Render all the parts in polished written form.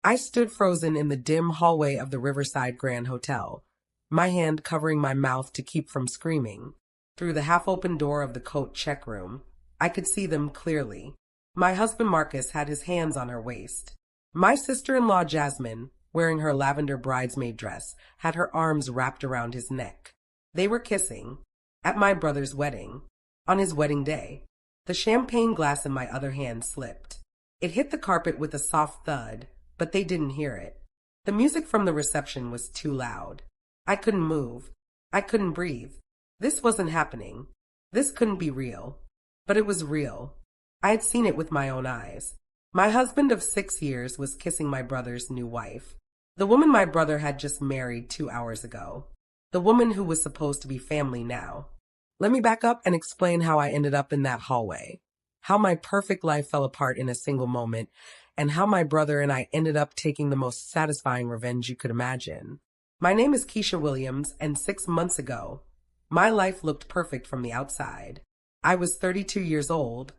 I stood frozen in the dim hallway of the Riverside Grand Hotel, my hand covering my mouth to keep from screaming. Through the half-open door of the coat check room, I could see them clearly. My husband Marcus had his hands on her waist. My sister-in-law Jasmine, wearing her lavender bridesmaid dress, had her arms wrapped around his neck. They were kissing. At my brother's wedding. On his wedding day. The champagne glass in my other hand slipped. It hit the carpet with a soft thud, but they didn't hear it. The music from the reception was too loud. I couldn't move. I couldn't breathe. This wasn't happening. This couldn't be real. But it was real. I had seen it with my own eyes. My husband of 6 years was kissing my brother's new wife. The woman my brother had just married 2 hours ago. The woman who was supposed to be family now. Let me back up and explain how I ended up in that hallway. How my perfect life fell apart in a single moment, and how my brother and I ended up taking the most satisfying revenge you could imagine. My name is Keisha Williams, and 6 months ago, my life looked perfect from the outside. I was 32 years old,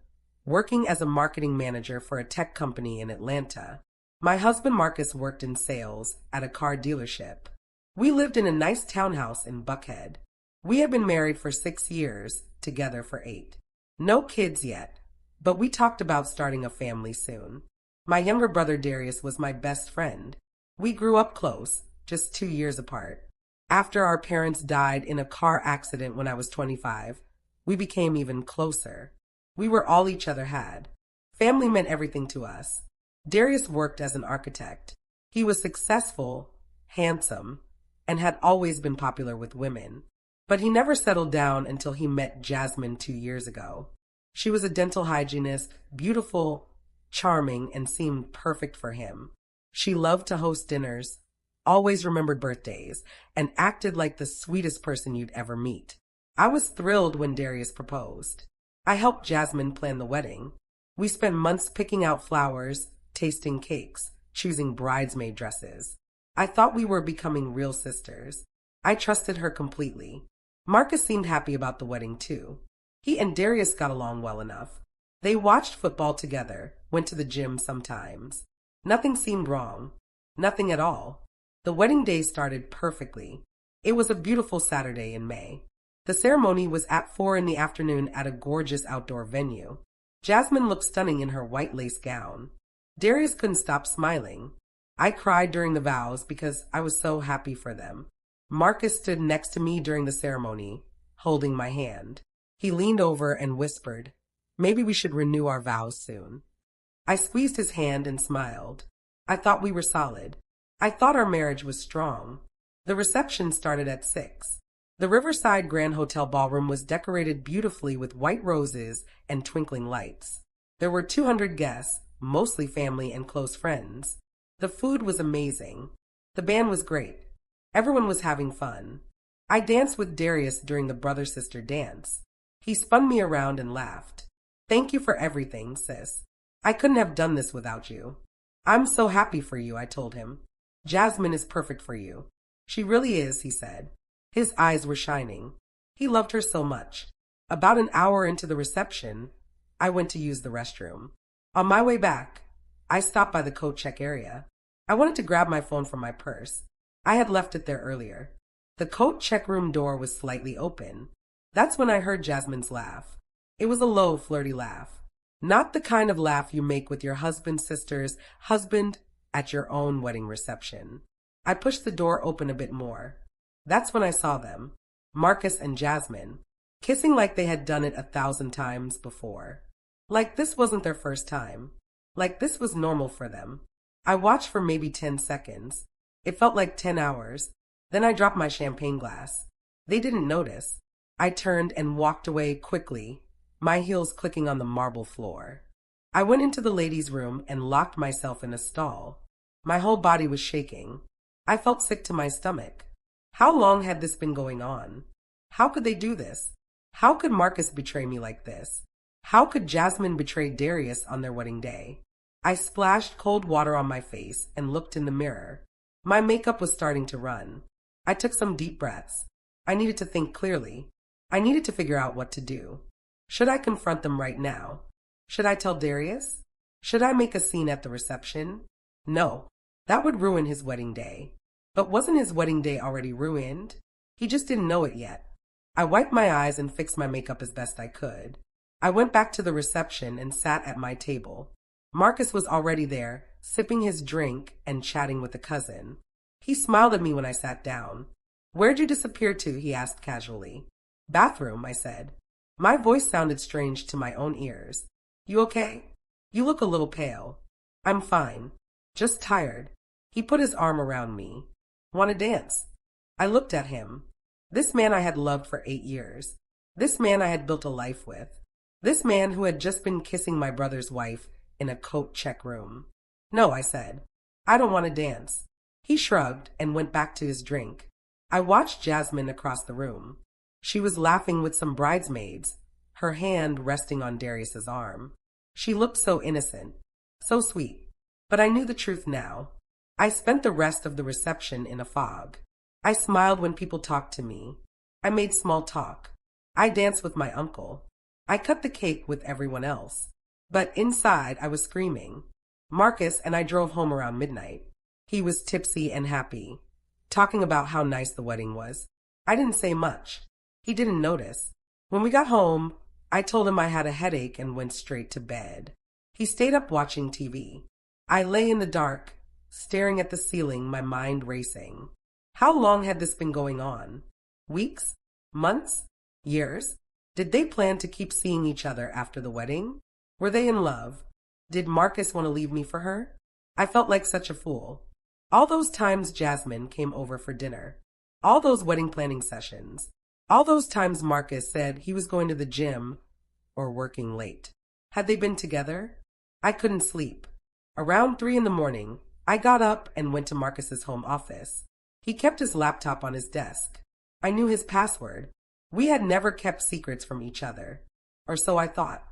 working as a marketing manager for a tech company in Atlanta. My husband Marcus worked in sales at a car dealership. We lived in a nice townhouse in Buckhead. We had been married for 6 years, together for 8. No kids yet, but we talked about starting a family soon. My younger brother Darius was my best friend. We grew up close, just 2 years apart. After our parents died in a car accident when I was 25, we became even closer. We were all each other had. Family meant everything to us. Darius worked as an architect. He was successful, handsome, and had always been popular with women. But he never settled down until he met Jasmine 2 years ago. She was a dental hygienist, beautiful, charming, and seemed perfect for him. She loved to host dinners, always remembered birthdays, and acted like the sweetest person you'd ever meet. I was thrilled when Darius proposed. I helped Jasmine plan the wedding. We spent months picking out flowers, tasting cakes, choosing bridesmaid dresses. I thought we were becoming real sisters. I trusted her completely. Marcus seemed happy about the wedding too. He and Darius got along well enough. They watched football together, went to the gym sometimes. Nothing seemed wrong. Nothing at all. The wedding day started perfectly. It was a beautiful Saturday in May. The ceremony was at 4 in the afternoon at a gorgeous outdoor venue. Jasmine looked stunning in her white lace gown. Darius couldn't stop smiling. I cried during the vows because I was so happy for them. Marcus stood next to me during the ceremony, holding my hand. He leaned over and whispered, "Maybe we should renew our vows soon." I squeezed his hand and smiled. I thought we were solid. I thought our marriage was strong. The reception started at 6. The Riverside Grand Hotel ballroom was decorated beautifully with white roses and twinkling lights. There were 200 guests, mostly family and close friends. The food was amazing. The band was great. Everyone was having fun. I danced with Darius during the brother-sister dance. He spun me around and laughed. "Thank you for everything, sis. I couldn't have done this without you." "I'm so happy for you," I told him. "Jasmine is perfect for you." "She really is," he said. His eyes were shining. He loved her so much. About an hour into the reception, I went to use the restroom. On my way back, I stopped by the coat check area. I wanted to grab my phone from my purse. I had left it there earlier. The coat check room door was slightly open. That's when I heard Jasmine's laugh. It was a low, flirty laugh. Not the kind of laugh you make with your husband's sister's husband at your own wedding reception. I pushed the door open a bit more. That's when I saw them, Marcus and Jasmine, kissing like they had done it 1,000 times before. Like this wasn't their first time. Like this was normal for them. I watched for maybe 10 seconds. It felt like 10 hours. Then I dropped my champagne glass. They didn't notice. I turned and walked away quickly, my heels clicking on the marble floor. I went into the ladies' room and locked myself in a stall. My whole body was shaking. I felt sick to my stomach. How long had this been going on? How could they do this? How could Marcus betray me like this? How could Jasmine betray Darius on their wedding day? I splashed cold water on my face and looked in the mirror. My makeup was starting to run. I took some deep breaths. I needed to think clearly. I needed to figure out what to do. Should I confront them right now? Should I tell Darius? Should I make a scene at the reception? No. That would ruin his wedding day. But wasn't his wedding day already ruined? He just didn't know it yet. I wiped my eyes and fixed my makeup as best I could. I went back to the reception and sat at my table. Marcus was already there, sipping his drink and chatting with a cousin. He smiled at me when I sat down. "Where'd you disappear to?" he asked casually. "Bathroom," I said. My voice sounded strange to my own ears. "You okay? You look a little pale." "I'm fine. Just tired." He put his arm around me. "Want to dance?" I looked at him. This man I had loved for 8 years. This man I had built a life with. This man who had just been kissing my brother's wife in a coat check room. "No," I said. "I don't want to dance." He shrugged and went back to his drink. I watched Jasmine across the room. She was laughing with some bridesmaids, her hand resting on Darius's arm. She looked so innocent, so sweet. But I knew the truth now. I spent the rest of the reception in a fog. I smiled when people talked to me. I made small talk. I danced with my uncle. I cut the cake with everyone else. But inside, I was screaming. Marcus and I drove home around midnight. He was tipsy and happy, talking about how nice the wedding was. I didn't say much. He didn't notice. When we got home, I told him I had a headache and went straight to bed. He stayed up watching TV. I lay in the dark, staring at the ceiling, my mind racing. How long had this been going on? Weeks? Months? Years? Did they plan to keep seeing each other after the wedding? Were they in love? Did Marcus want to leave me for her? I felt like such a fool. All those times Jasmine came over for dinner. All those wedding planning sessions. All those times Marcus said he was going to the gym or working late. Had they been together? I couldn't sleep. Around 3 in the morning, I got up and went to Marcus's home office. He kept his laptop on his desk. I knew his password. We had never kept secrets from each other. Or so I thought.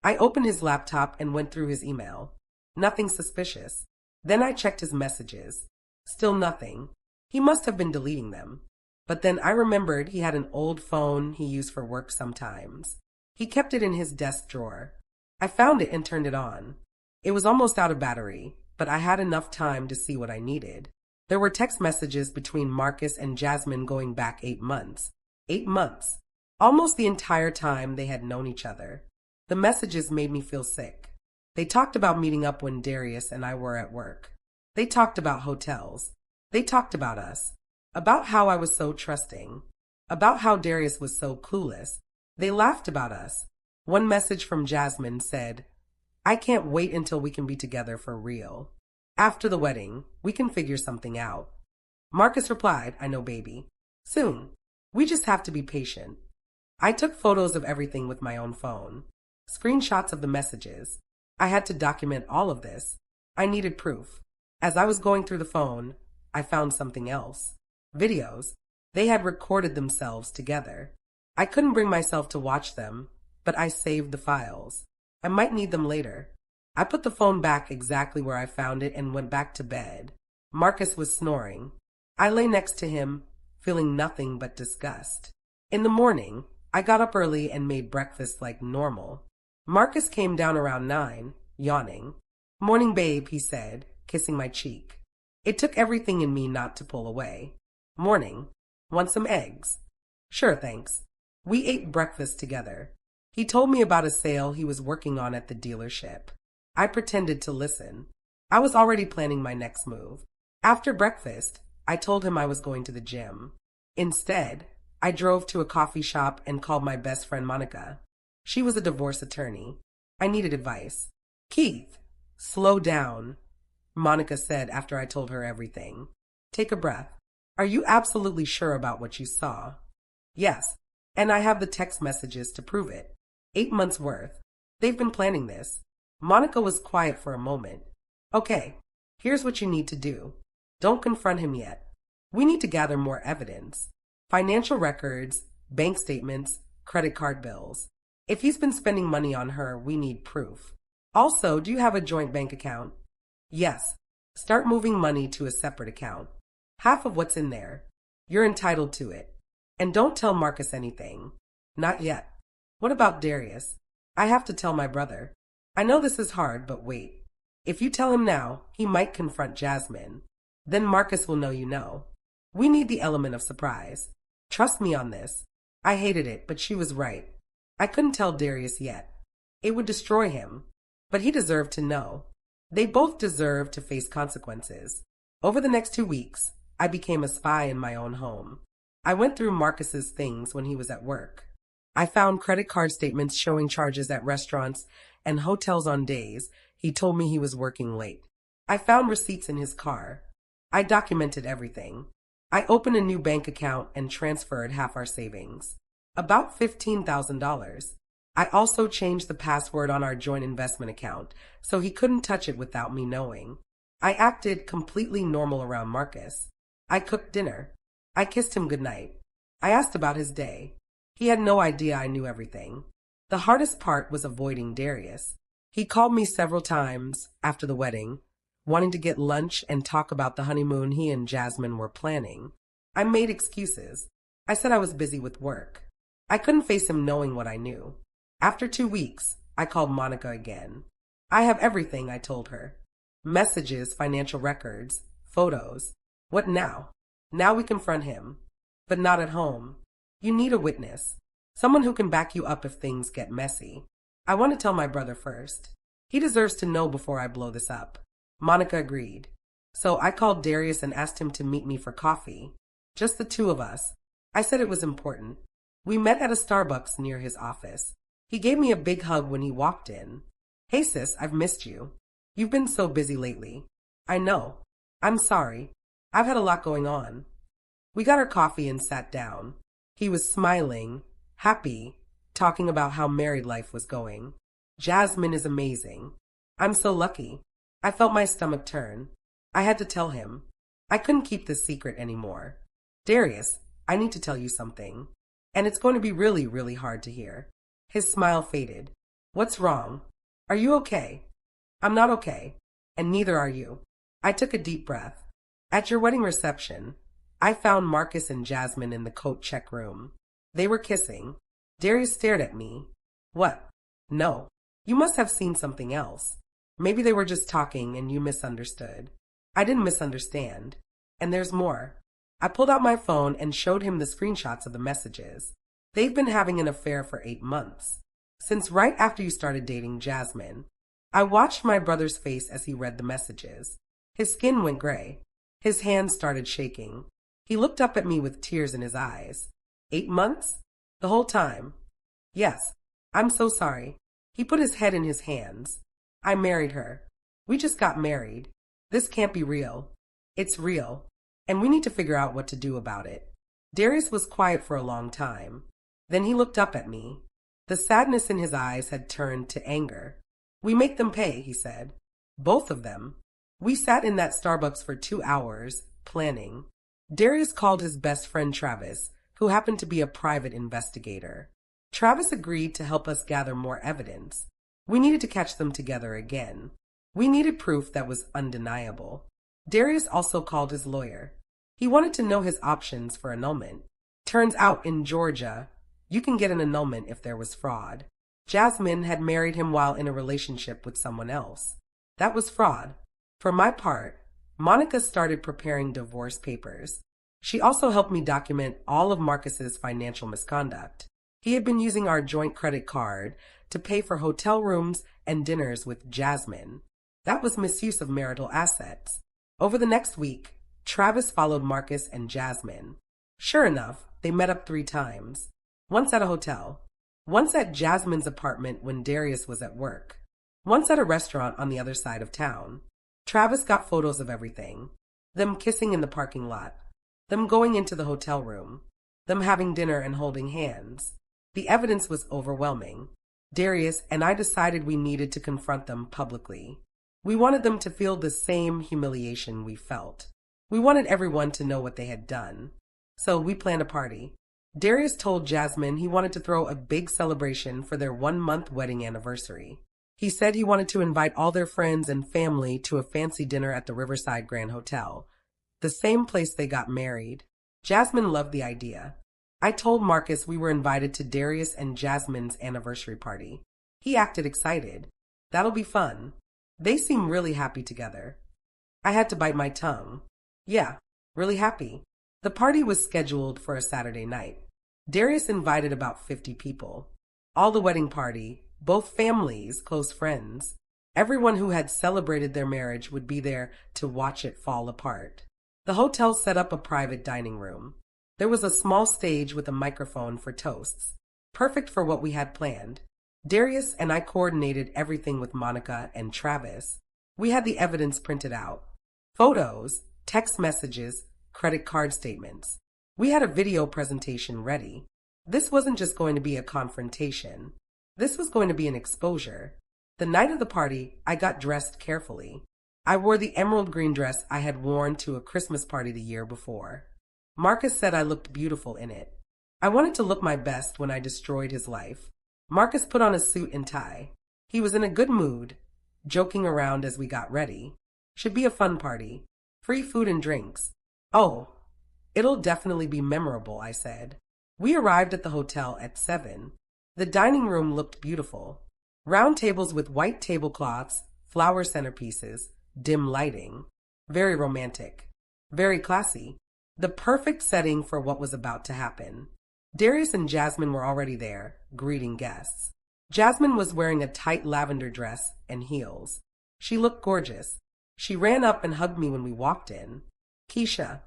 I opened his laptop and went through his email. Nothing suspicious. Then I checked his messages. Still nothing. He must have been deleting them. But then I remembered he had an old phone he used for work sometimes. He kept it in his desk drawer. I found it and turned it on. It was almost out of battery, but I had enough time to see what I needed. There were text messages between Marcus and Jasmine going back 8 months. 8 months. Almost the entire time they had known each other. The messages made me feel sick. They talked about meeting up when Darius and I were at work. They talked about hotels. They talked about us. About how I was so trusting. About how Darius was so clueless. They laughed about us. One message from Jasmine said, "I can't wait until we can be together for real. After the wedding, we can figure something out." Marcus replied, "I know, baby. Soon. We just have to be patient." I took photos of everything with my own phone. Screenshots of the messages. I had to document all of this. I needed proof. As I was going through the phone, I found something else. Videos. They had recorded themselves together. I couldn't bring myself to watch them, but I saved the files. I might need them later. I put the phone back exactly where I found it and went back to bed. Marcus was snoring. I lay next to him, feeling nothing but disgust. In the morning, I got up early and made breakfast like normal. Marcus came down around 9, yawning. "Morning, babe," he said, kissing my cheek. It took everything in me not to pull away. "Morning. Want some eggs?" "Sure, thanks." We ate breakfast together. He told me about a sale he was working on at the dealership. I pretended to listen. I was already planning my next move. After breakfast, I told him I was going to the gym. Instead, I drove to a coffee shop and called my best friend Monica. She was a divorce attorney. I needed advice. "Keith, slow down," Monica said after I told her everything. "Take a breath. Are you absolutely sure about what you saw?" "Yes, and I have the text messages to prove it. 8 months worth. They've been planning this." Monica was quiet for a moment. "Okay, here's what you need to do. Don't confront him yet. We need to gather more evidence. Financial records, bank statements, credit card bills. If he's been spending money on her, we need proof. Also, do you have a joint bank account?" "Yes. Start moving money to a separate account. Half of what's in there. You're entitled to it. And don't tell Marcus anything. Not yet. What about Darius? I have to tell my brother. I know this is hard, but wait. If you tell him now, he might confront Jasmine. Then Marcus will know you know. We need the element of surprise. Trust me on this. I hated it, but she was right. I couldn't tell Darius yet. It would destroy him. But he deserved to know. They both deserved to face consequences. Over the next 2 weeks, I became a spy in my own home. I went through Marcus's things when he was at work. I found credit card statements showing charges at restaurants and hotels on days he told me he was working late. I found receipts in his car. I documented everything. I opened a new bank account and transferred half our savings. About $15,000. I also changed the password on our joint investment account so he couldn't touch it without me knowing. I acted completely normal around Marcus. I cooked dinner. I kissed him goodnight. I asked about his day. He had no idea I knew everything. The hardest part was avoiding Darius. He called me several times after the wedding, wanting to get lunch and talk about the honeymoon he and Jasmine were planning. I made excuses. I said I was busy with work. I couldn't face him knowing what I knew. After 2 weeks, I called Monica again. I have everything, I told her. Messages, financial records, photos. What now? Now we confront him. But not at home. You need a witness. Someone who can back you up if things get messy. I want to tell my brother first. He deserves to know before I blow this up. Monica agreed. So I called Darius and asked him to meet me for coffee. Just the two of us. I said it was important. We met at a Starbucks near his office. He gave me a big hug when he walked in. Hey sis, I've missed you. You've been so busy lately. I know. I'm sorry. I've had a lot going on. We got our coffee and sat down. He was smiling, happy, talking about how married life was going. Jasmine is amazing. I'm so lucky. I felt my stomach turn. I had to tell him. I couldn't keep this secret anymore. Darius, I need to tell you something. And it's going to be really, really hard to hear. His smile faded. What's wrong? Are you okay? I'm not okay. And neither are you. I took a deep breath. At your wedding reception, I found Marcus and Jasmine in the coat check room. They were kissing. Darius stared at me. What? No. You must have seen something else. Maybe they were just talking and you misunderstood. I didn't misunderstand. And there's more. I pulled out my phone and showed him the screenshots of the messages. They've been having an affair for 8 months. Since right after you started dating Jasmine. I watched my brother's face as he read the messages. His skin went gray. His hands started shaking. He looked up at me with tears in his eyes. 8 months? The whole time? Yes. I'm so sorry. He put his head in his hands. I married her. We just got married. This can't be real. It's real. And we need to figure out what to do about it. Darius was quiet for a long time. Then he looked up at me. The sadness in his eyes had turned to anger. We make them pay, he said. Both of them. We sat in that Starbucks for 2 hours, planning. Darius called his best friend Travis, who happened to be a private investigator. Travis agreed to help us gather more evidence. We needed to catch them together again. We needed proof that was undeniable. Darius also called his lawyer. He wanted to know his options for annulment. Turns out in Georgia, you can get an annulment if there was fraud. Jasmine had married him while in a relationship with someone else. That was fraud. For my part, Monica started preparing divorce papers. She also helped me document all of Marcus's financial misconduct. He had been using our joint credit card to pay for hotel rooms and dinners with Jasmine. That was misuse of marital assets. Over the next week, Travis followed Marcus and Jasmine. Sure enough, they met up 3 times. Once at a hotel. Once at Jasmine's apartment when Darius was at work. Once at a restaurant on the other side of town. Travis got photos of everything. Them kissing in the parking lot. Them going into the hotel room. Them having dinner and holding hands. The evidence was overwhelming. Darius and I decided we needed to confront them publicly. We wanted them to feel the same humiliation we felt. We wanted everyone to know what they had done. So we planned a party. Darius told Jasmine he wanted to throw a big celebration for their 1-month wedding anniversary. He said he wanted to invite all their friends and family to a fancy dinner at the Riverside Grand Hotel, the same place they got married. Jasmine loved the idea. I told Marcus we were invited to Darius and Jasmine's anniversary party. He acted excited. That'll be fun. They seem really happy together. I had to bite my tongue. Yeah, really happy. The party was scheduled for a Saturday night. Darius invited about 50 people. All the wedding party, both families, close friends. Everyone who had celebrated their marriage would be there to watch it fall apart. The hotel set up a private dining room. There was a small stage with a microphone for toasts, perfect for what we had planned. Darius and I coordinated everything with Monica and Travis. We had the evidence printed out. Photos, text messages, credit card statements. We had a video presentation ready. This wasn't just going to be a confrontation. This was going to be an exposure. The night of the party, I got dressed carefully. I wore the emerald green dress I had worn to a Christmas party the year before. Marcus said I looked beautiful in it. I wanted to look my best when I destroyed his life. Marcus put on a suit and tie. He was in a good mood, joking around as we got ready. Should be a fun party. Free food and drinks. Oh, it'll definitely be memorable, I said. We arrived at the hotel at 7. The dining room looked beautiful. Round tables with white tablecloths, flower centerpieces, dim lighting. Very romantic. Very classy. The perfect setting for what was about to happen. Darius and Jasmine were already there, greeting guests. Jasmine was wearing a tight lavender dress and heels. She looked gorgeous. She ran up and hugged me when we walked in. Keisha,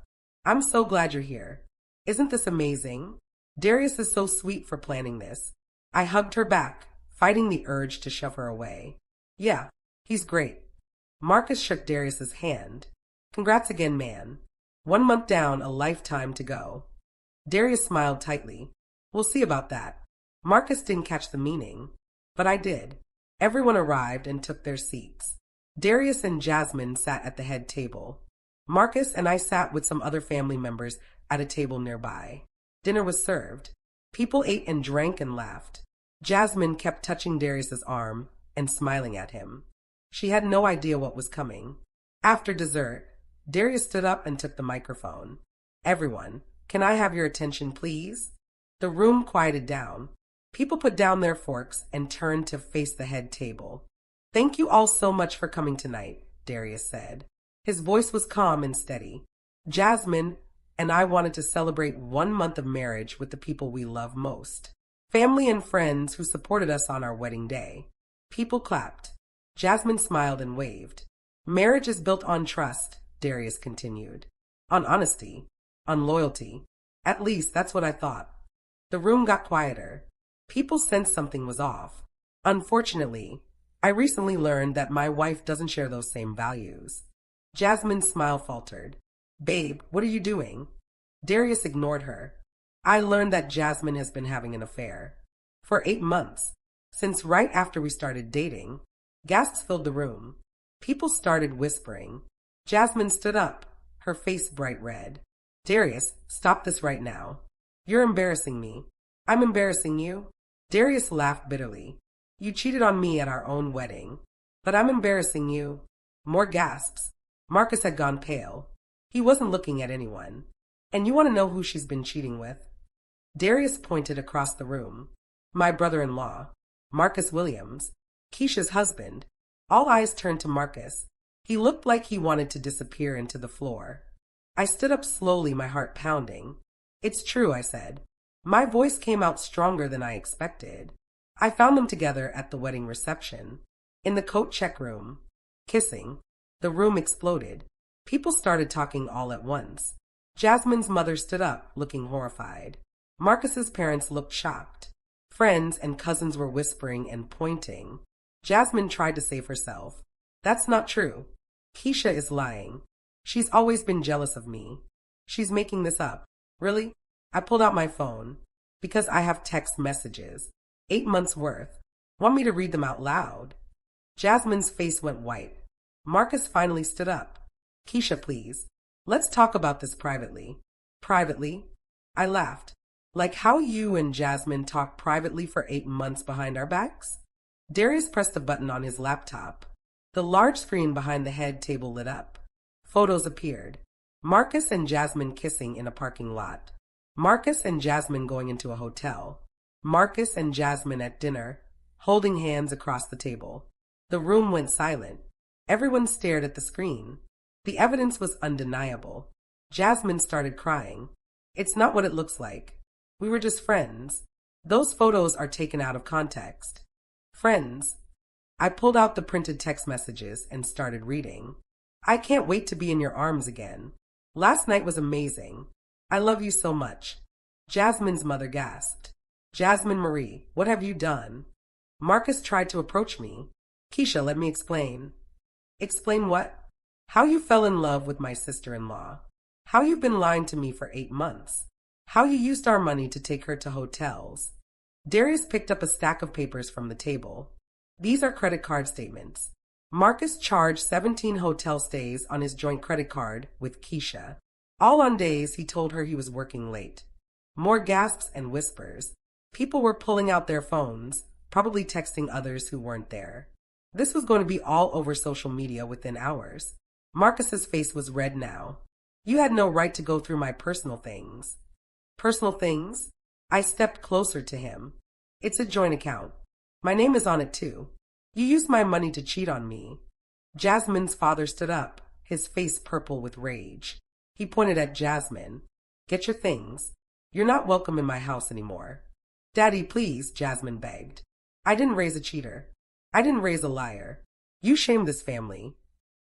I'm so glad you're here. Isn't this amazing? Darius is so sweet for planning this. I hugged her back, fighting the urge to shove her away. Yeah, he's great. Marcus shook Darius's hand. Congrats again, man. 1 month down, a lifetime to go. Darius smiled tightly. We'll see about that. Marcus didn't catch the meaning, but I did. Everyone arrived and took their seats. Darius and Jasmine sat at the head table. Marcus and I sat with some other family members at a table nearby. Dinner was served. People ate and drank and laughed. Jasmine kept touching Darius's arm and smiling at him. She had no idea what was coming. After dessert, Darius stood up and took the microphone. Everyone, can I have your attention, please? The room quieted down. People put down their forks and turned to face the head table. Thank you all so much for coming tonight, Darius said. His voice was calm and steady. Jasmine and I wanted to celebrate 1 month of marriage with the people we love most. Family and friends who supported us on our wedding day. People clapped. Jasmine smiled and waved. Marriage is built on trust, Darius continued. On honesty. On loyalty. At least that's what I thought. The room got quieter. People sensed something was off. Unfortunately, I recently learned that my wife doesn't share those same values. Jasmine's smile faltered. Babe, what are you doing? Darius ignored her. I learned that Jasmine has been having an affair. For 8 months. Since right after we started dating. Gasps filled the room. People started whispering. Jasmine stood up, her face bright red. Darius, stop this right now. You're embarrassing me. I'm embarrassing you. Darius laughed bitterly. You cheated on me at our own wedding. But I'm embarrassing you. More gasps. Marcus had gone pale. He wasn't looking at anyone. And you want to know who she's been cheating with? Darius pointed across the room. My brother-in-law, Marcus Williams, Keisha's husband. All eyes turned to Marcus. He looked like he wanted to disappear into the floor. I stood up slowly, my heart pounding. It's true, I said. My voice came out stronger than I expected. I found them together at the wedding reception. In the coat check room. Kissing. The room exploded. People started talking all at once. Jasmine's mother stood up, looking horrified. Marcus's parents looked shocked. Friends and cousins were whispering and pointing. Jasmine tried to save herself. That's not true. Keisha is lying. She's always been jealous of me. She's making this up. Really? I pulled out my phone. Because I have text messages. 8 months worth. Want me to read them out loud? Jasmine's face went white. Marcus finally stood up. Keisha, please. Let's talk about this privately. Privately? I laughed. Like how you and Jasmine talk privately for 8 months behind our backs? Darius pressed a button on his laptop. The large screen behind the head table lit up. Photos appeared. Marcus and Jasmine kissing in a parking lot. Marcus and Jasmine going into a hotel. Marcus and Jasmine at dinner, holding hands across the table. The room went silent. Everyone stared at the screen. The evidence was undeniable. Jasmine started crying. It's not what it looks like. We were just friends. Those photos are taken out of context. Friends. I pulled out the printed text messages and started reading. I can't wait to be in your arms again. Last night was amazing. I love you so much. Jasmine's mother gasped. Jasmine Marie, what have you done? Marcus tried to approach me. Keisha, let me explain. Explain what? How you fell in love with my sister-in-law. How you've been lying to me for 8 months. How you used our money to take her to hotels. Darius picked up a stack of papers from the table. These are credit card statements. Marcus charged 17 hotel stays on his joint credit card with Keisha. All on days he told her he was working late. More gasps and whispers. People were pulling out their phones, probably texting others who weren't there. This was going to be all over social media within hours. Marcus's face was red now. You had no right to go through my personal things. Personal things? I stepped closer to him. It's a joint account. My name is on it too. You used my money to cheat on me. Jasmine's father stood up, his face purple with rage. He pointed at Jasmine. Get your things. You're not welcome in my house anymore. Daddy, please, Jasmine begged. I didn't raise a cheater. I didn't raise a liar. You shamed this family.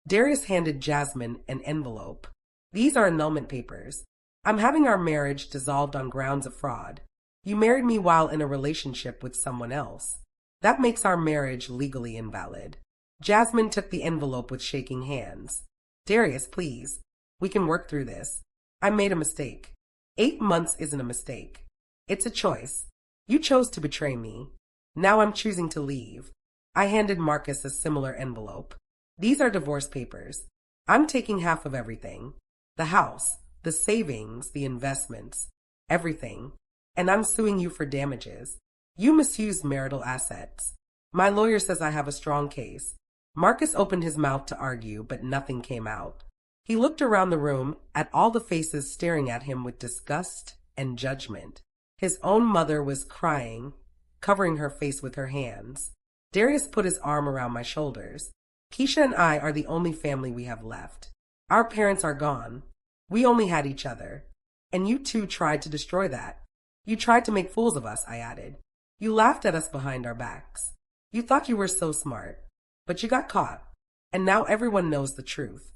Darius handed Jasmine an envelope. These are annulment papers. I'm having our marriage dissolved on grounds of fraud. You married me while in a relationship with someone else. That makes our marriage legally invalid. Jasmine took the envelope with shaking hands. Darius, please. We can work through this. I made a mistake. 8 months isn't a mistake. It's a choice. You chose to betray me. Now I'm choosing to leave. I handed Marcus a similar envelope. These are divorce papers. I'm taking half of everything. The house, the savings, the investments, everything. And I'm suing you for damages. You misused marital assets. My lawyer says I have a strong case. Marcus opened his mouth to argue, but nothing came out. He looked around the room at all the faces staring at him with disgust and judgment. His own mother was crying, covering her face with her hands. Darius put his arm around my shoulders. Keisha and I are the only family we have left. Our parents are gone. We only had each other. And you two tried to destroy that. You tried to make fools of us, I added. You laughed at us behind our backs. You thought you were so smart. But you got caught. And now everyone knows the truth.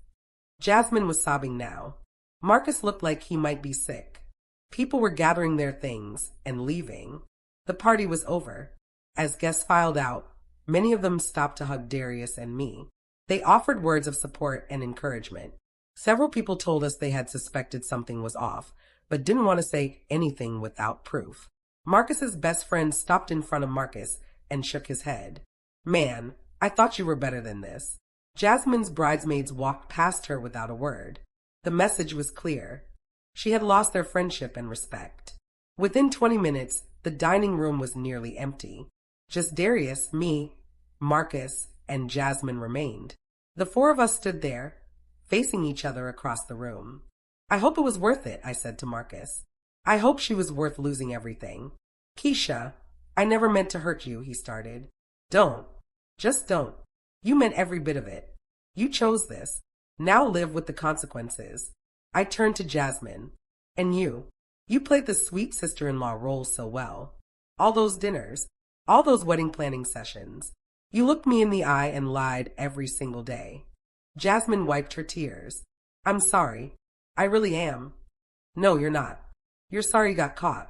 Jasmine was sobbing now. Marcus looked like he might be sick. People were gathering their things and leaving. The party was over. As guests filed out, many of them stopped to hug Darius and me. They offered words of support and encouragement. Several people told us they had suspected something was off, but didn't want to say anything without proof. Marcus's best friend stopped in front of Marcus and shook his head. Man, I thought you were better than this. Jasmine's bridesmaids walked past her without a word. The message was clear. She had lost their friendship and respect. Within 20 minutes, the dining room was nearly empty. Just Darius, me, Marcus, and Jasmine remained. The 4 of us stood there, facing each other across the room. I hope it was worth it, I said to Marcus. I hope she was worth losing everything. Keisha, I never meant to hurt you, he started. Don't. Just don't. You meant every bit of it. You chose this. Now live with the consequences. I turned to Jasmine. And you. You played the sweet sister-in-law role so well. All those dinners. All those wedding planning sessions. You looked me in the eye and lied every single day. Jasmine wiped her tears. I'm sorry. I really am. No, you're not. You're sorry you got caught.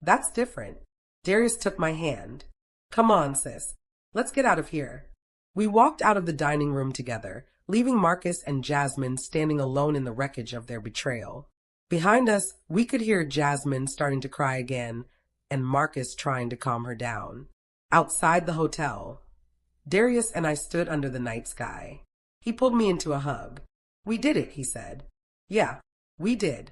That's different. Darius took my hand. Come on, sis. Let's get out of here. We walked out of the dining room together, leaving Marcus and Jasmine standing alone in the wreckage of their betrayal. Behind us, we could hear Jasmine starting to cry again and Marcus trying to calm her down. Outside the hotel, Darius and I stood under the night sky. He pulled me into a hug. We did it, he said. Yeah, we did.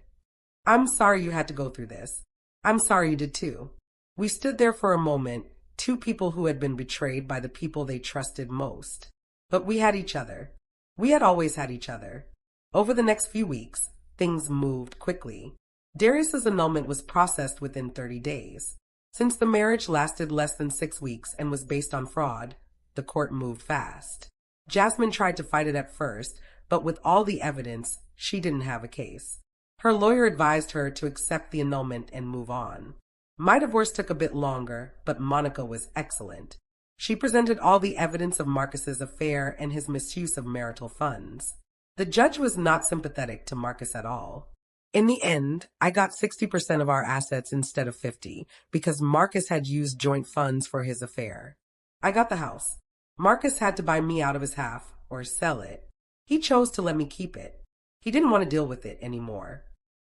I'm sorry you had to go through this. I'm sorry you did too. We stood there for a moment, 2 people who had been betrayed by the people they trusted most. But we had each other. We had always had each other. Over the next few weeks, things moved quickly. Darius's annulment was processed within 30 days. Since the marriage lasted less than 6 weeks and was based on fraud, the court moved fast. Jasmine tried to fight it at first, but with all the evidence, she didn't have a case. Her lawyer advised her to accept the annulment and move on. My divorce took a bit longer, but Monica was excellent. She presented all the evidence of Marcus's affair and his misuse of marital funds. The judge was not sympathetic to Marcus at all. In the end, I got 60% of our assets instead of 50 because Marcus had used joint funds for his affair. I got the house. Marcus had to buy me out of his half or sell it. He chose to let me keep it. He didn't want to deal with it anymore.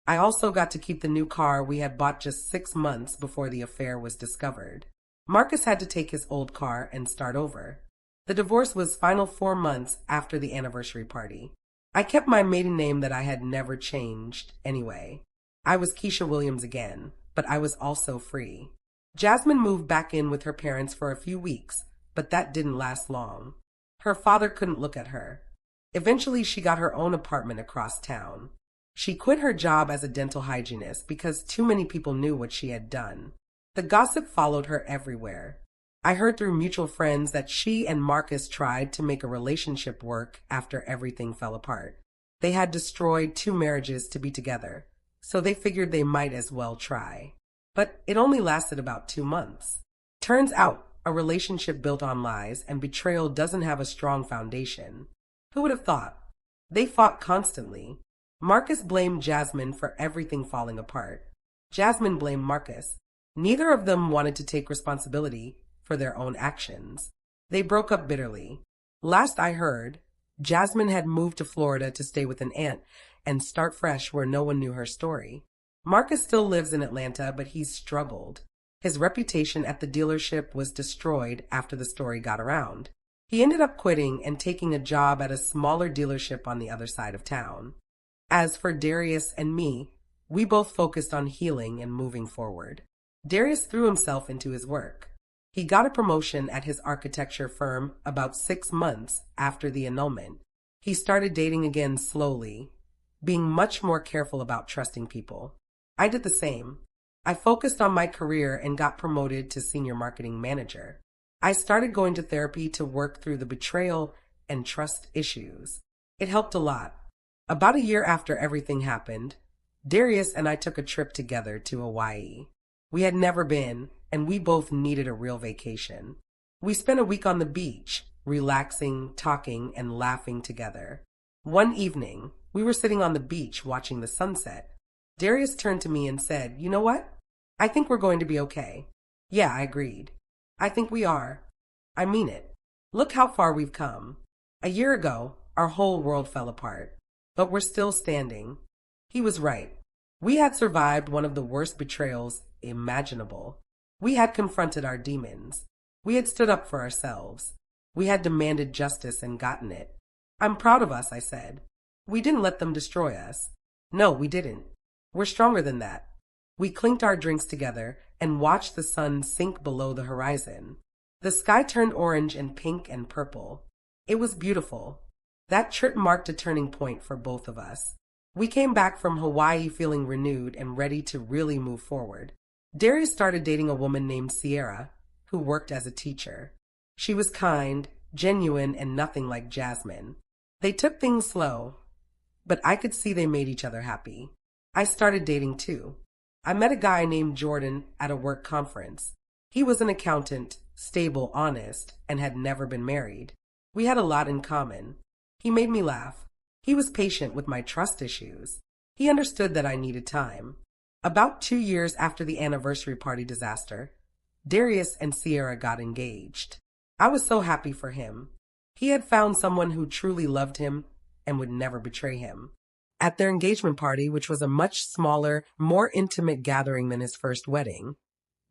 I also got to keep the new car we had bought just 6 months before the affair was discovered. Marcus had to take his old car and start over. The divorce was final 4 months after the anniversary party. I kept my maiden name that I had never changed anyway. I was Keisha Williams again, but I was also free. Jasmine moved back in with her parents for a few weeks, but that didn't last long. Her father couldn't look at her. Eventually, she got her own apartment across town. She quit her job as a dental hygienist because too many people knew what she had done. The gossip followed her everywhere. I heard through mutual friends that she and Marcus tried to make a relationship work after everything fell apart. They had destroyed 2 marriages to be together, so they figured they might as well try. But it only lasted about 2 months. Turns out, a relationship built on lies and betrayal doesn't have a strong foundation. Who would have thought? They fought constantly. Marcus blamed Jasmine for everything falling apart. Jasmine blamed Marcus. Neither of them wanted to take responsibility for their own actions. They broke up bitterly. Last I heard, Jasmine had moved to Florida to stay with an aunt and start fresh where no one knew her story. Marcus still lives in Atlanta, but he's struggled. His reputation at the dealership was destroyed after the story got around. He ended up quitting and taking a job at a smaller dealership on the other side of town. As for Darius and me, we both focused on healing and moving forward. Darius threw himself into his work. He got a promotion at his architecture firm about 6 months after the annulment. He started dating again slowly, being much more careful about trusting people. I did the same. I focused on my career and got promoted to senior marketing manager. I started going to therapy to work through the betrayal and trust issues. It helped a lot. About a year after everything happened, Darius and I took a trip together to Hawaii. We had never been, and we both needed a real vacation. We spent a week on the beach, relaxing, talking, and laughing together. One evening, we were sitting on the beach watching the sunset. Darius turned to me and said, "You know what? I think we're going to be okay." Yeah, I agreed. I think we are. I mean it. Look how far we've come. A year ago, our whole world fell apart, but we're still standing. He was right. We had survived one of the worst betrayals imaginable. We had confronted our demons. We had stood up for ourselves. We had demanded justice and gotten it. I'm proud of us, I said. We didn't let them destroy us. No, we didn't. We're stronger than that. We clinked our drinks together and watched the sun sink below the horizon. The sky turned orange and pink and purple. It was beautiful. That trip marked a turning point for both of us. We came back from Hawaii feeling renewed and ready to really move forward. Darius started dating a woman named Sierra, who worked as a teacher. She was kind, genuine, and nothing like Jasmine. They took things slow, but I could see they made each other happy. I started dating too. I met a guy named Jordan at a work conference. He was an accountant, stable, honest, and had never been married. We had a lot in common. He made me laugh. He was patient with my trust issues. He understood that I needed time. About 2 years after the anniversary party disaster, Darius and Sierra got engaged. I was so happy for him. He had found someone who truly loved him and would never betray him. At their engagement party, which was a much smaller, more intimate gathering than his first wedding,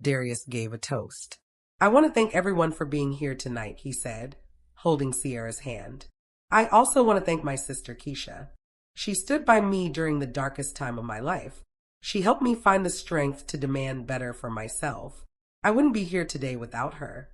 Darius gave a toast. "I want to thank everyone for being here tonight," he said, holding Sierra's hand. "I also want to thank my sister Keisha. She stood by me during the darkest time of my life. She helped me find the strength to demand better for myself. I wouldn't be here today without her."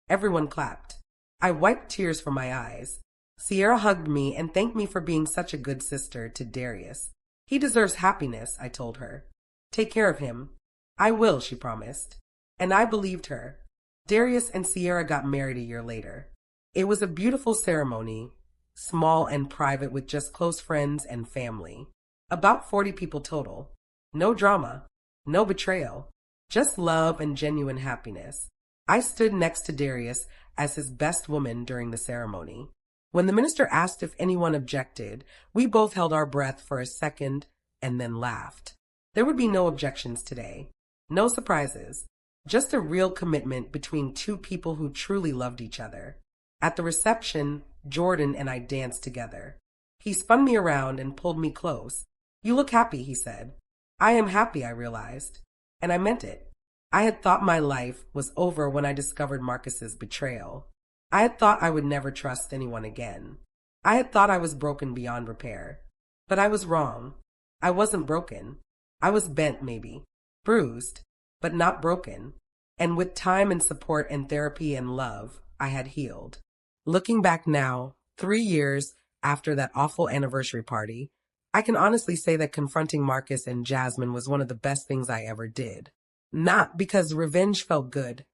Everyone clapped. I wiped tears from my eyes. Sierra hugged me and thanked me for being such a good sister to Darius. "He deserves happiness," I told her. "Take care of him." "I will," she promised. And I believed her. Darius and Sierra got married a year later. It was a beautiful ceremony, small and private with just close friends and family. About 40 people total. No drama, no betrayal, just love and genuine happiness. I stood next to Darius as his best woman during the ceremony. When the minister asked if anyone objected, we both held our breath for a second and then laughed. There would be no objections today. No surprises. Just a real commitment between two people who truly loved each other. At the reception, Jordan and I danced together. He spun me around and pulled me close. "You look happy," he said. "I am happy," I realized. And I meant it. I had thought my life was over when I discovered Marcus's betrayal. I had thought I would never trust anyone again. I had thought I was broken beyond repair. But I was wrong. I wasn't broken. I was bent, maybe. Bruised, but not broken. And with time and support and therapy and love, I had healed. Looking back now, 3 years after that awful anniversary party, I can honestly say that confronting Marcus and Jasmine was one of the best things I ever did. Not because revenge felt good,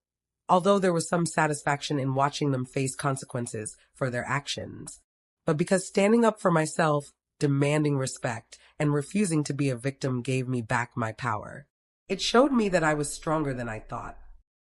although there was some satisfaction in watching them face consequences for their actions, but because standing up for myself, demanding respect, and refusing to be a victim gave me back my power. It showed me that I was stronger than I thought.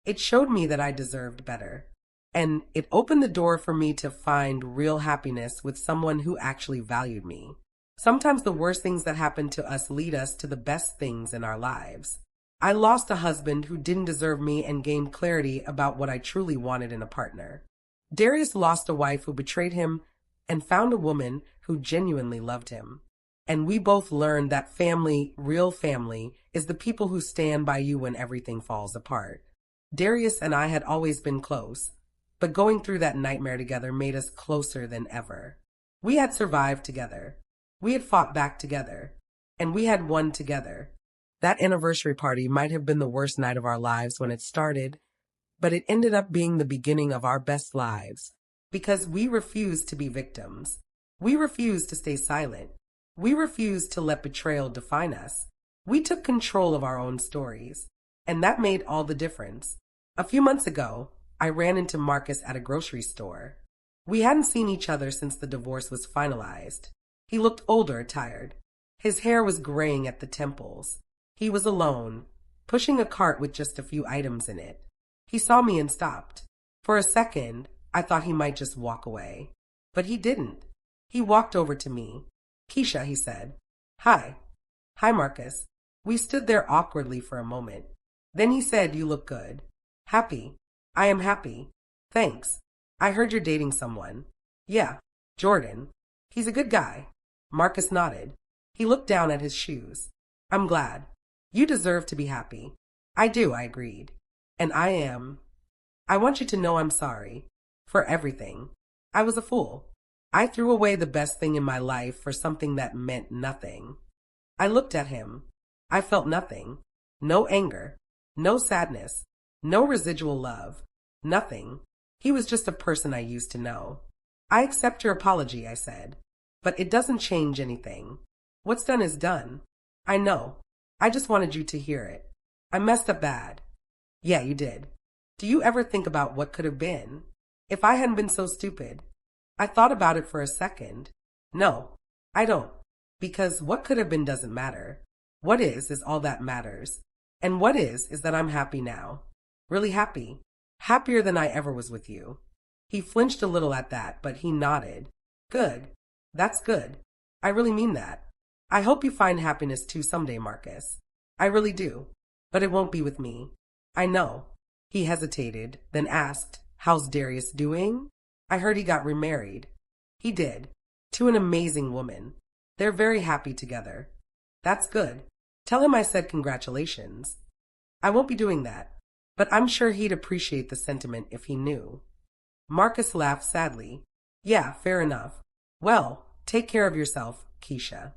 It showed me that I deserved better. And it opened the door for me to find real happiness with someone who actually valued me. Sometimes the worst things that happen to us lead us to the best things in our lives. I lost a husband who didn't deserve me and gained clarity about what I truly wanted in a partner. Darius lost a wife who betrayed him and found a woman who genuinely loved him. And we both learned that family, real family, is the people who stand by you when everything falls apart. Darius and I had always been close, but going through that nightmare together made us closer than ever. We had survived together. We had fought back together. And we had won together. That anniversary party might have been the worst night of our lives when it started, but it ended up being the beginning of our best lives. Because we refused to be victims. We refused to stay silent. We refused to let betrayal define us. We took control of our own stories. And that made all the difference. A few months ago, I ran into Marcus at a grocery store. We hadn't seen each other since the divorce was finalized. He looked older, tired. His hair was graying at the temples. He was alone, pushing a cart with just a few items in it. He saw me and stopped. For a second, I thought he might just walk away. But he didn't. He walked over to me. "Keisha," he said. "Hi." "Hi, Marcus." We stood there awkwardly for a moment. Then he said, "You look good." "Happy." "I am happy." "Thanks. I heard you're dating someone." "Yeah, Jordan. He's a good guy." Marcus nodded. He looked down at his shoes. "I'm glad. You deserve to be happy." "I do," I agreed. "And I am. I want you to know I'm sorry. For everything. I was a fool. I threw away the best thing in my life for something that meant nothing." I looked at him. I felt nothing. No anger. No sadness. No residual love. Nothing. He was just a person I used to know. "I accept your apology," I said. "But it doesn't change anything. What's done is done." "I know. I just wanted you to hear it. I messed up bad." "Yeah, you did. Do you ever think about what could have been? If I hadn't been so stupid?" I thought about it for a second. "No, I don't. Because what could have been doesn't matter. What is all that matters. And what is that I'm happy now. Really happy. Happier than I ever was with you." He flinched a little at that, but he nodded. "Good. That's good. I really mean that. I hope you find happiness too someday, Marcus. I really do. But it won't be with me. I know." He hesitated, then asked, "How's Darius doing? I heard he got remarried." "He did. To an amazing woman. They're very happy together." "That's good. Tell him I said congratulations." "I won't be doing that. But I'm sure he'd appreciate the sentiment if he knew." Marcus laughed sadly. "Yeah, fair enough. Well, take care of yourself, Keisha."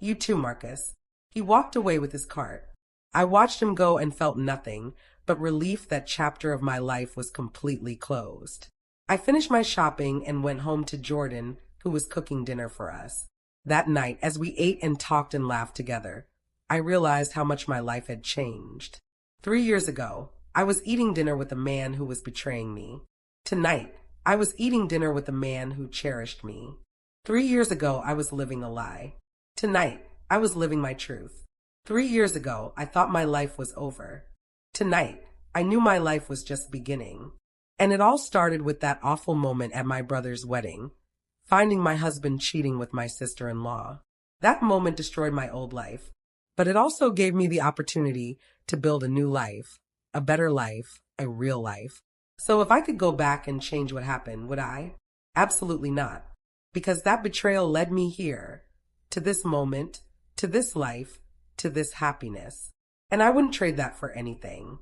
"You too, Marcus." He walked away with his cart. I watched him go and felt nothing but relief that chapter of my life was completely closed. I finished my shopping and went home to Jordan, who was cooking dinner for us. That night, as we ate and talked and laughed together, I realized how much my life had changed. 3 years ago, I was eating dinner with a man who was betraying me. Tonight, I was eating dinner with a man who cherished me. 3 years ago, I was living a lie. Tonight, I was living my truth. 3 years ago, I thought my life was over. Tonight, I knew my life was just beginning. And it all started with that awful moment at my brother's wedding, finding my husband cheating with my sister-in-law. That moment destroyed my old life, but it also gave me the opportunity to build a new life, a better life, a real life. So if I could go back and change what happened, would I? Absolutely not. Because that betrayal led me here, to this moment, to this life, to this happiness. And I wouldn't trade that for anything.